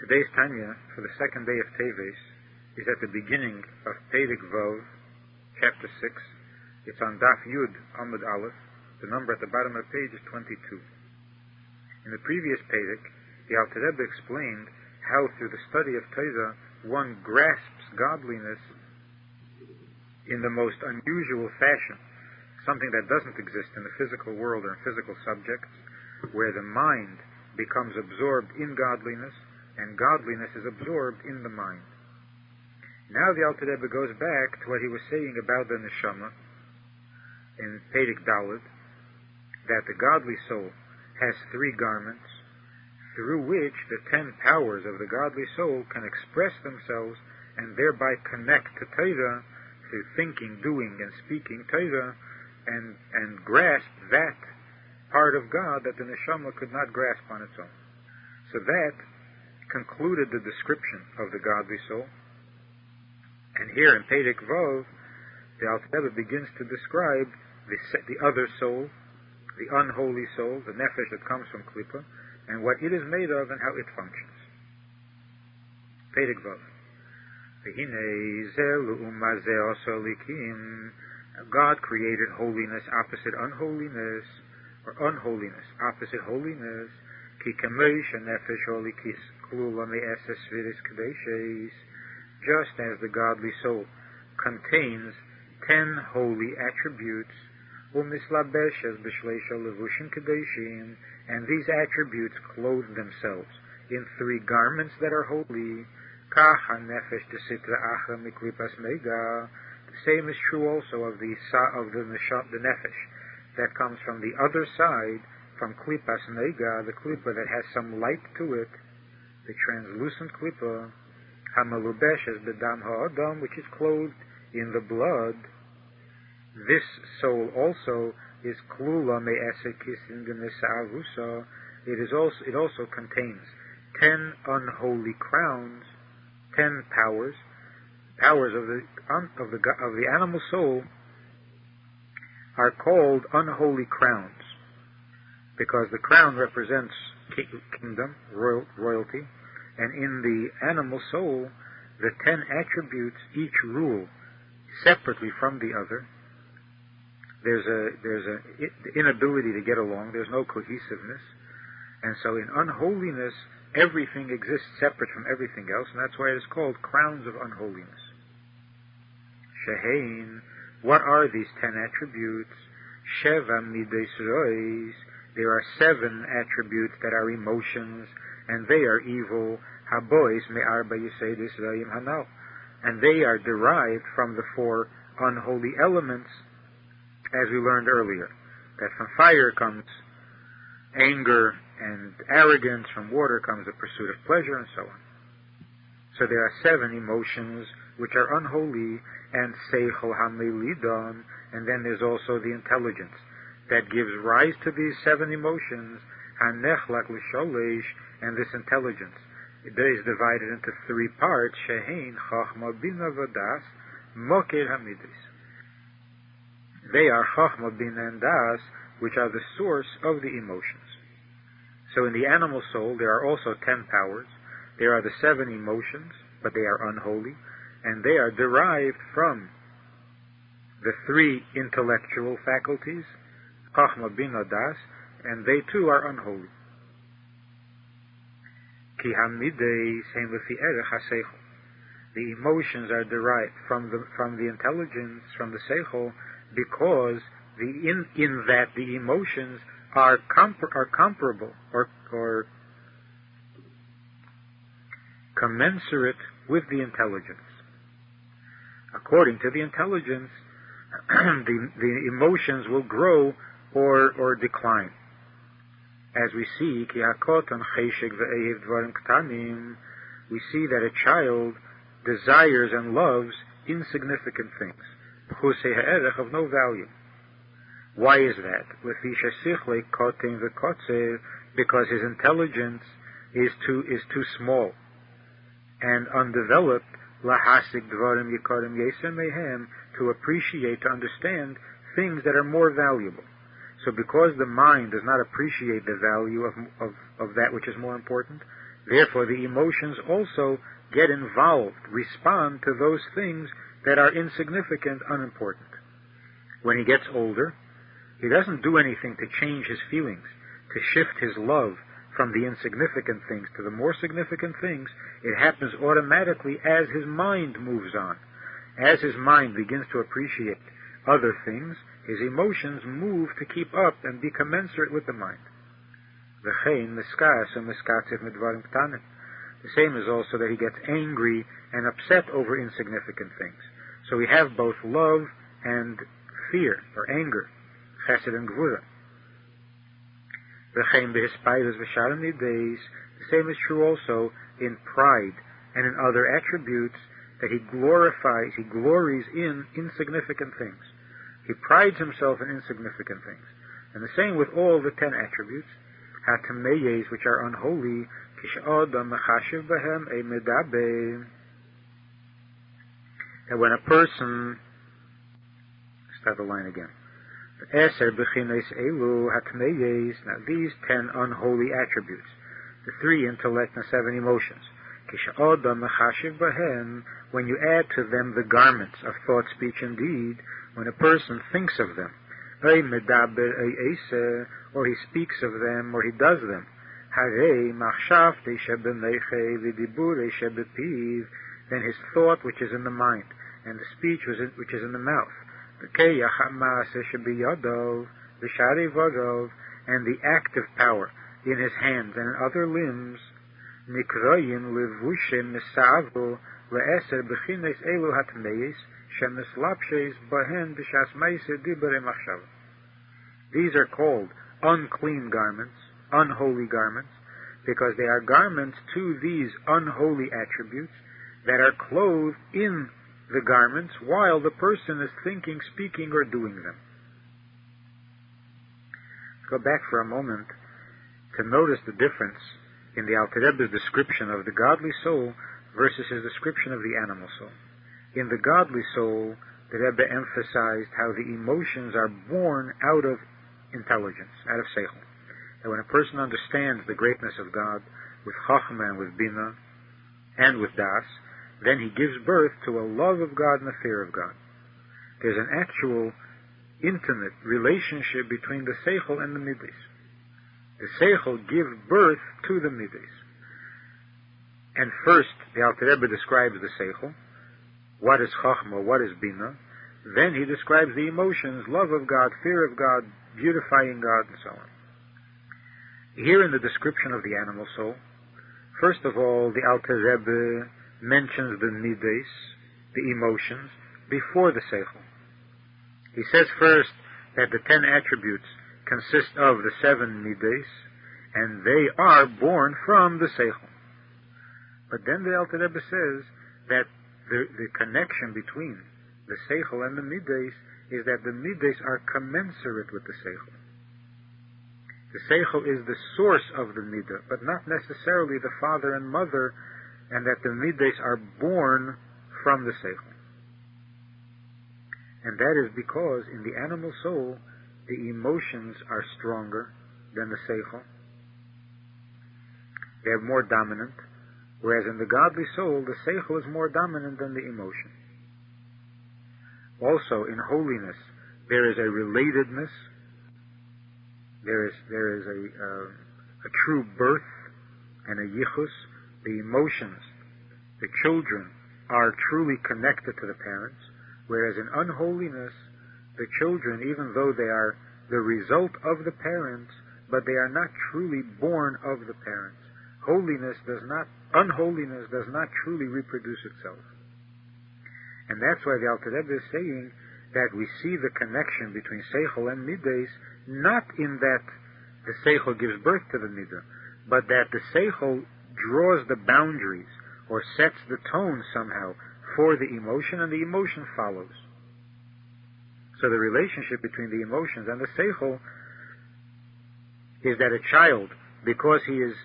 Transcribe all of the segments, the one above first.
Today's Tanya for the second day of Teves is at the beginning of Perek Vav, chapter 6. It's on Daf Yud Amud Aleph. The number at the bottom of the page is 22. In the previous Perek, the Alter Rebbe explained how through the study of Torah one grasps godliness in the most unusual fashion, something that doesn't exist in the physical world or in physical subjects, where the mind becomes absorbed in godliness and godliness is absorbed in the mind. Now the Alter Rebbe goes back to what he was saying about the neshama in Perek Dalet, that the godly soul has 3 garments through which the 10 powers of the godly soul can express themselves and thereby connect to Torah through thinking, doing, and speaking Torah, and grasp that part of God that the neshama could not grasp on its own. So that concluded the description of the godly soul. And here in Perek Vav, the Alter Rebbe begins to describe the other soul, the unholy soul, the nefesh that comes from Klippa, and what it is made of and how it functions. Perek Vav. God created holiness opposite unholiness, or unholiness opposite holiness. Just as the godly soul contains 10 holy attributes, and these attributes clothe themselves in 3 garments that are holy, the same is true also of the nefesh that comes from the other side, from Klippas Nega, the Klippa that has some light to it, the translucent Klippa, Hamalubeshes Bedam Ha'adam, which is clothed in the blood. This soul also is Klula Me'esekis in the Nesa'avusa. It also contains 10 unholy crowns, 10 powers of the animal soul are called unholy crowns, because the crown represents kingdom, royalty, and in the animal soul, the 10 attributes each rule separately from the other. There's an inability to get along. There's no cohesiveness, and so in unholiness, everything exists separate from everything else, and that's why it is called crowns of unholiness. Shehein, what are these 10 attributes? Sheva mides rois. There are 7 attributes that are emotions, and they are evil. Habois me'arba yiseidis vayim hanal. And they are derived from the 4 unholy elements, as we learned earlier. That from fire comes anger and arrogance, from water comes the pursuit of pleasure, and so on. So there are 7 emotions which are unholy, and seichel hamelidon, and then there's also the intelligence that gives rise to these 7 emotions, hanechlak l'sholesh, and this intelligence. It is divided into 3 parts, shehein, chachma, bina, vadas, moker hamidis. They are chachma, bina, and das, which are the source of the emotions. So in the animal soul, there are also 10 powers. There are the 7 emotions, but they are unholy, and they are derived from the 3 intellectual faculties, Chachma, Bina, Das, and they too are unholy. Ki hamidei seim lefi erech haseichel. The emotions are derived from the intelligence, from the seichel, because in that the emotions are comparable or commensurate with the intelligence. According to the intelligence, the emotions will grow or decline. As we see, we see that a child desires and loves insignificant things, of no value. Why is that? Because his intelligence is too small and undeveloped to appreciate, to understand things that are more valuable. So because the mind does not appreciate the value of that which is more important, Therefore, the emotions also get involved, respond to those things that are insignificant, unimportant. When he gets older, he doesn't do anything to change his feelings, to shift his love from the insignificant things to the more significant things. It happens automatically as his mind moves on. As his mind begins to appreciate other things, his emotions move to keep up and be commensurate with the mind. The same is also that he gets angry and upset over insignificant things. So we have both love and fear, or anger, chesed and gvura. The same is true also in pride and in other attributes, that he glories in insignificant things. He prides himself in insignificant things. And the same with all the 10 attributes, which are unholy, that when a person, start the line again, now these 10 unholy attributes, the 3 intellect and 7 emotions, when you add to them the garments of thought, speech, and deed, when a person thinks of them, or he speaks of them, or he does them, then his thought which is in the mind, and the speech which is in the mouth, and the active power in his hands and in other limbs, these are called unclean garments, unholy garments, because they are garments to these unholy attributes that are clothed in the garments while the person is thinking, speaking, or doing them. Let's go back for a moment to notice the difference in the Alter Rebbe's description of the godly soul versus his description of the animal soul. In the godly soul, the Rebbe emphasized how the emotions are born out of intelligence, out of seichel. And when a person understands the greatness of God with chachma and with bina and with das, then he gives birth to a love of God and a fear of God. There's an actual intimate relationship between the seichel and the midas. The seichel gives birth to the midas. And first, the Alter Rebbe describes the seichel. What is chachma? What is bina? Then he describes the emotions, love of God, fear of God, beautifying God, and so on. Here in the description of the animal soul, first of all, the Alter Rebbe mentions the midas, the emotions, before the seichel. He says first that the 10 attributes consist of the 7 midas, and they are born from the seichel. But then the Alter Rebbe says that the connection between the seichel and the midas is that the midas are commensurate with the seichel. The seichel is the source of the midah, but not necessarily the father and mother, and that the midas are born from the seichel. And that is because in the animal soul, the emotions are stronger than the seichel. They are more dominant, whereas in the godly soul, the seichel is more dominant than the emotion. Also, in holiness, there is a relatedness. There is a true birth and a yichus. The emotions, the children, are truly connected to the parents, whereas in unholiness, the children, even though they are the result of the parents, but they are not truly born of the parents. Unholiness does not truly reproduce itself. And that's why the Alter Rebbe is saying that we see the connection between seichel and midas, not in that the seichel gives birth to the midah, but that the seichel draws the boundaries or sets the tone somehow for the emotion, and the emotion follows. So the relationship between the emotions and the seichel is that a child, because he is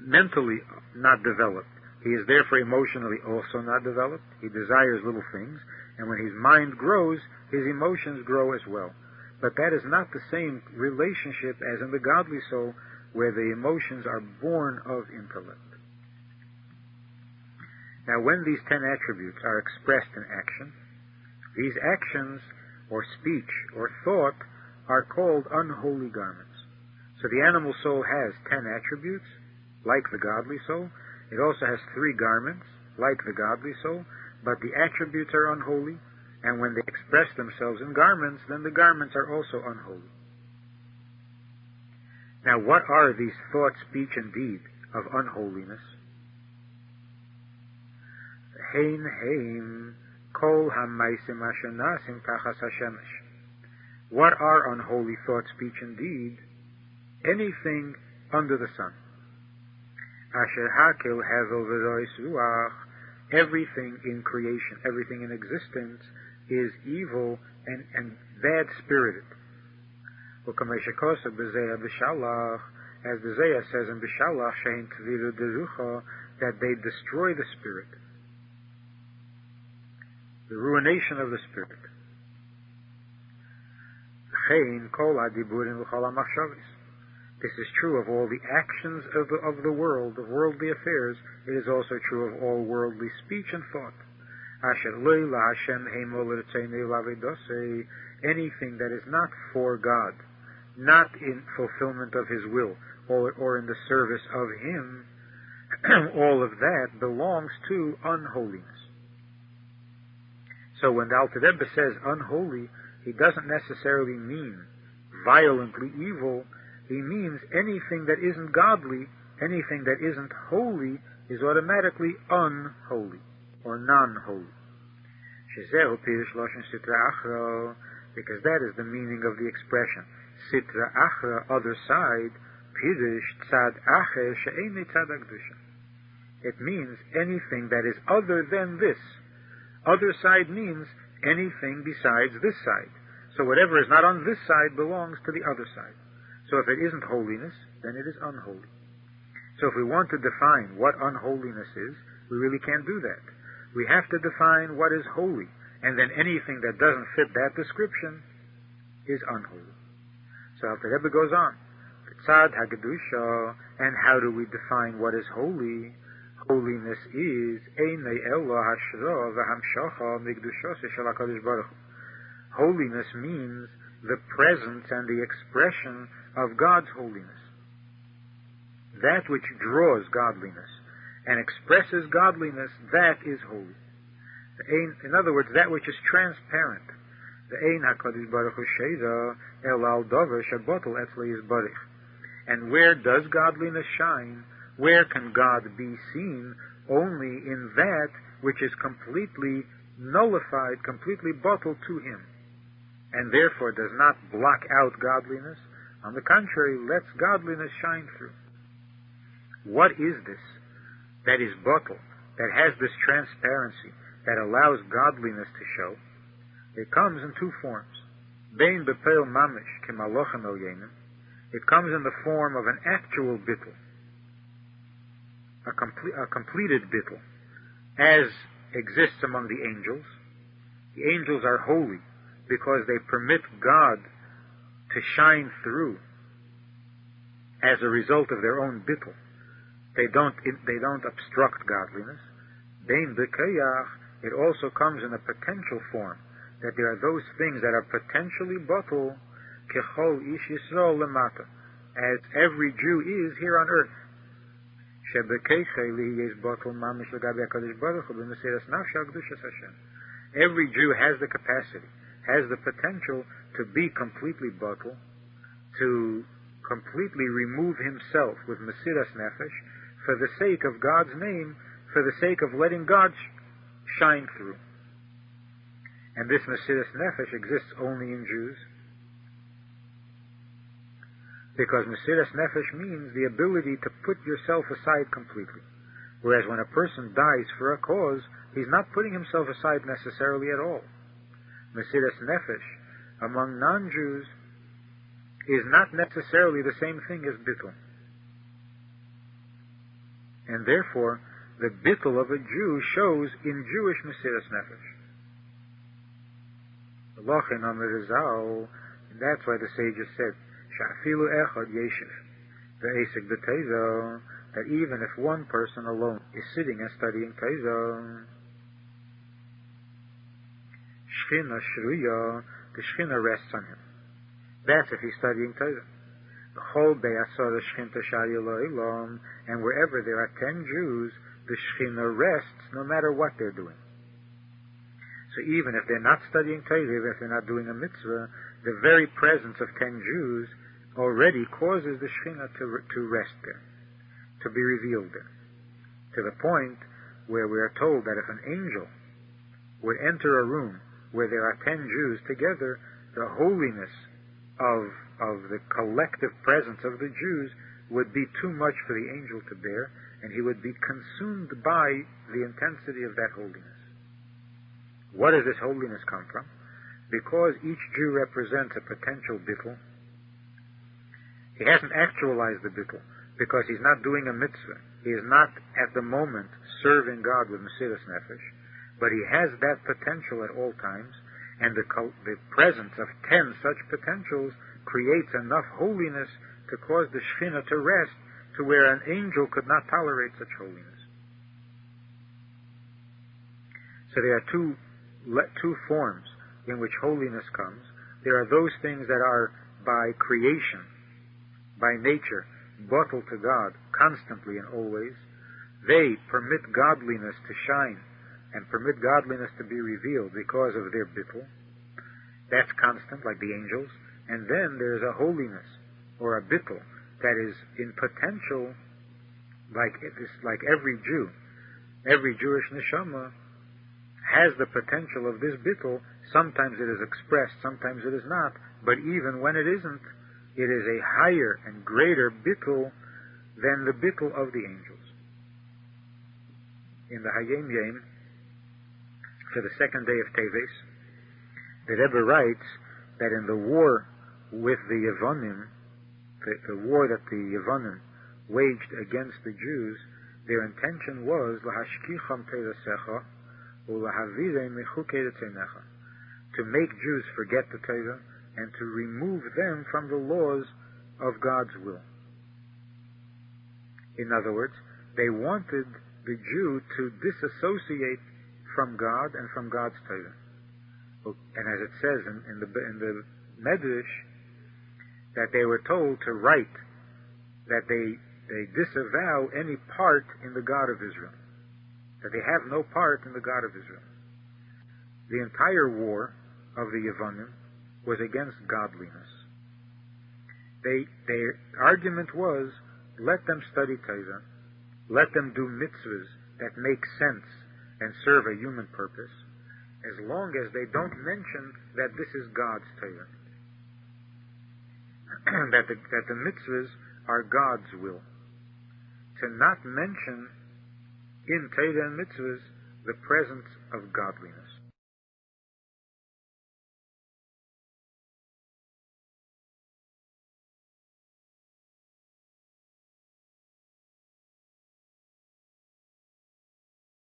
mentally not developed, he is therefore emotionally also not developed. He desires little things, and when his mind grows, his emotions grow as well. But that is not the same relationship as in the godly soul, where the emotions are born of intellect. Now, when these 10 attributes are expressed in action, these actions, or speech, or thought, are called unholy garments. So the animal soul has 10 attributes, like the godly soul. It also has 3 garments, like the godly soul, but the attributes are unholy, and when they express themselves in garments, then the garments are also unholy. Now, what are these thought, speech, and deed of unholiness? Hein heim kol hamaisim asher nasim tachas hashemesh. What are unholy thought, speech, and deed? Anything under the sun. Asher hakel hevel v'rois ruach. Everything in creation, everything in existence, is evil and bad-spirited. As the Zayah says in Bishalach, shein tviru derucha, that they destroy the spirit, the ruination of the spirit. This is true of all the actions of the world, of worldly affairs. It is also true of all worldly speech and thought. Anything that is not for God, not in fulfillment of His will, or in the service of Him, all of that belongs to unholiness. So when the Alter Rebbe says unholy, he doesn't necessarily mean violently evil. He means anything that isn't godly, anything that isn't holy, is automatically unholy, or non-holy. Because that is the meaning of the expression Sitra Achra, other side, Pirish Tzad Acher She'eni Tzad HaKdusha. It means anything that is other than this. Other side means anything besides this side. So whatever is not on this side belongs to the other side. So if it isn't holiness, then it is unholy. So if we want to define what unholiness is, we really can't do that. We have to define what is holy, and then anything that doesn't fit that description is unholy. So Alter Rebbe goes on, Tzad HaKedusha, and how do we define what is holy? Holiness is Einei Elo Hashra V'Hamshacha Mikdushos Shel HaKadosh Baruch Hu. Holiness means the presence and the expression of God's holiness. That which draws godliness and expresses godliness, that is holy. In other words, that which is transparent. The Ein HaKadosh Baruch Hu Sheida El Al Dover Shabotel Etzli Yisbarich. And where does godliness shine? Where can God be seen? Only in that which is completely nullified, completely bottled to Him, and therefore does not block out godliness. On the contrary, lets godliness shine through. What is this that is bottled, that has this transparency, that allows godliness to show? It comes in 2 forms. Bein bepeil mamish kemalochem el yenim. It comes in the form of an actual bittul, a completed bittul, as exists among the angels. The angels are holy because they permit God to shine through as a result of their own bittul. They don't obstruct godliness. Bein bekayach, it also comes in a potential form, that there are those things that are potentially bottle, kechol ish Yisrael lemata, as every Jew is here on earth. Every Jew has the capacity, has the potential to be completely bottle, to completely remove himself with Mesiras Nefesh for the sake of God's name, for the sake of letting God shine through. And this Mesiras Nefesh exists only in Jews, because Mesiras Nefesh means the ability to put yourself aside completely. Whereas when a person dies for a cause, he's not putting himself aside necessarily at all. Mesiras Nefesh among non-Jews is not necessarily the same thing as bittul. And therefore, the bittul of a Jew shows in Jewish Mesiras Nefesh. And that's why the sages said, Sha'afilu echad yeshiv, ve'esek b'teizo, that even if one person alone is sitting and studying Torah, Shechina Shruya, the Shechina rests on him. That's if he's studying Torah. And wherever there are 10 Jews, the Shechina rests no matter what they're doing. So even if they're not studying Torah, if they're not doing a mitzvah, the very presence of 10 Jews already causes the Shechina to rest there, to be revealed there, to the point where we are told that if an angel would enter a room where there are 10 Jews together, the holiness of the collective presence of the Jews would be too much for the angel to bear, and he would be consumed by the intensity of that holiness. What does this holiness come from? Because each Jew represents a potential bittul. He hasn't actualized the bittul because he's not doing a mitzvah. He is not at the moment serving God with Mesiras Nefesh, but he has that potential at all times, and the presence of 10 such potentials creates enough holiness to cause the Shechina to rest to where an angel could not tolerate such holiness. So there are two forms in which holiness comes. There are those things that are by creation, by nature, bottled to God constantly and always. They permit godliness to shine and permit godliness to be revealed because of their bittul. That's constant, like the angels. And then there's a holiness, or a bittul, that is in potential, like every Jew. Every Jewish neshama has the potential of this bittul. Sometimes it is expressed, sometimes it is not. But even when it isn't, it is a higher and greater bittul than the bittul of the angels. In the Hayom Yom, for the second day of Teves, the Rebbe writes that in the war with the Yevonim, the war that the Yevonim waged against the Jews, their intention was lahashkicham teivasecha ulahavirem mechukei tzeinecha, to make Jews forget the Torah and to remove them from the laws of God's will. In other words, they wanted the Jew to disassociate from God and from God's Torah. And as it says in the Medrash, that they were told to write that they disavow any part in the God of Israel, that they have no part in the God of Israel. The entire war of the Yevonim was against godliness. Their argument was, let them study Torah, let them do mitzvahs that make sense and serve a human purpose, as long as they don't mention that this is God's Torah, that the mitzvahs are God's will. To not mention in Torah and mitzvahs the presence of godliness.